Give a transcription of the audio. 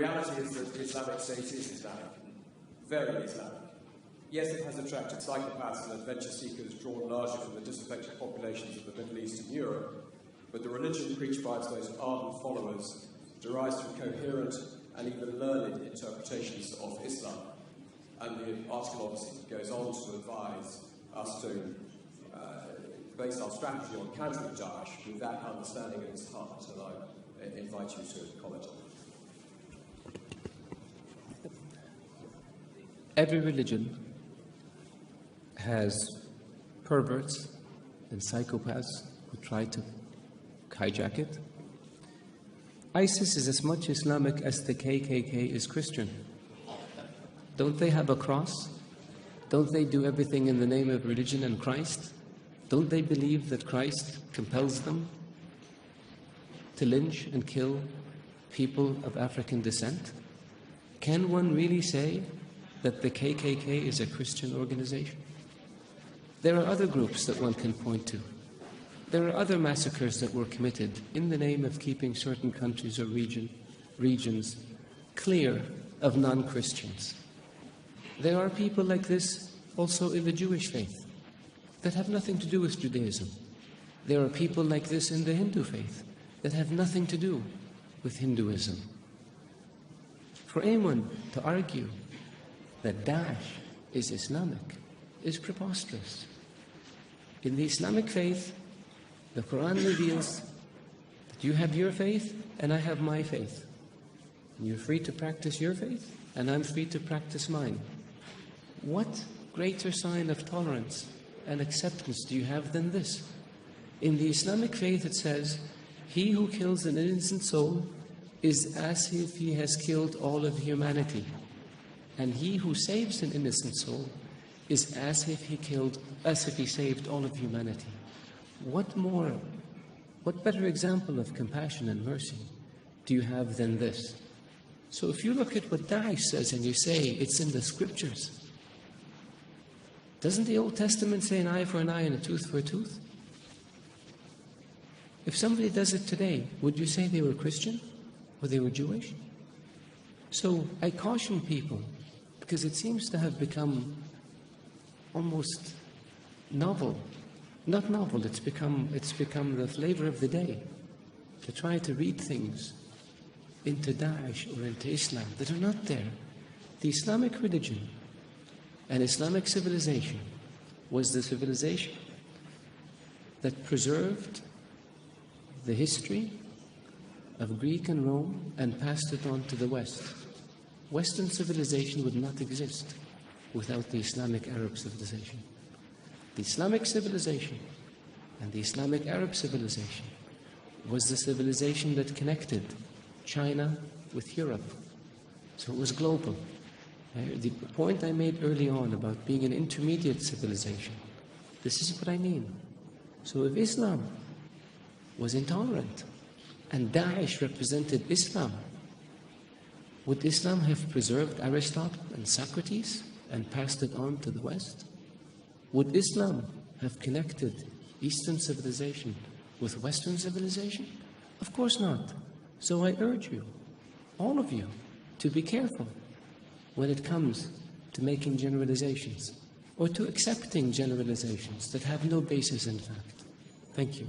reality is that the Islamic State is Islamic, very Islamic. Yes, it has attracted psychopaths and adventure seekers drawn largely from the disaffected populations of the Middle East and Europe, but the religion preached by its most ardent followers derives from coherent and even learned interpretations of Islam. And the article obviously goes on to advise us to base our strategy on countering Daesh with that understanding at its heart, and I invite you to comment on it. Every religion has perverts and psychopaths who try to hijack it. ISIS is as much Islamic as the KKK is Christian. Don't they have a cross? Don't they do everything in the name of religion and Christ? Don't they believe that Christ compels them to lynch and kill people of African descent? Can one really say that the KKK is a Christian organization? There are other groups that one can point to. There are other massacres that were committed in the name of keeping certain countries or regions clear of non-Christians. There are people like this also in the Jewish faith that have nothing to do with Judaism. There are people like this in the Hindu faith that have nothing to do with Hinduism. For anyone to argue that Daesh is Islamic is preposterous. In the Islamic faith, the Quran reveals that you have your faith and I have my faith. And you're free to practice your faith and I'm free to practice mine. What greater sign of tolerance and acceptance do you have than this? In the Islamic faith it says, he who kills an innocent soul is as if he has killed all of humanity. And he who saves an innocent soul is as if he saved all of humanity. What better example of compassion and mercy do you have than this? So if you look at what Daesh says and you say it's in the scriptures, doesn't the Old Testament say an eye for an eye and a tooth for a tooth? If somebody does it today, would you say they were Christian or they were Jewish? So I caution people, because it seems to have become almost novel. Not novel, it's become the flavor of the day to try to read things into Daesh or into Islam that are not there. The Islamic religion and Islamic civilization was the civilization that preserved the history of Greek and Rome and passed it on to the West. Western civilization would not exist without the Islamic Arab civilization. The Islamic civilization and the Islamic Arab civilization was the civilization that connected China with Europe. So it was global. The point I made early on about being an intermediate civilization, this is what I mean. So if Islam was intolerant and Daesh represented Islam, would Islam have preserved Aristotle and Socrates and passed it on to the West? Would Islam have connected Eastern civilization with Western civilization? Of course not. So I urge you, all of you, to be careful when it comes to making generalizations or to accepting generalizations that have no basis in fact. Thank you.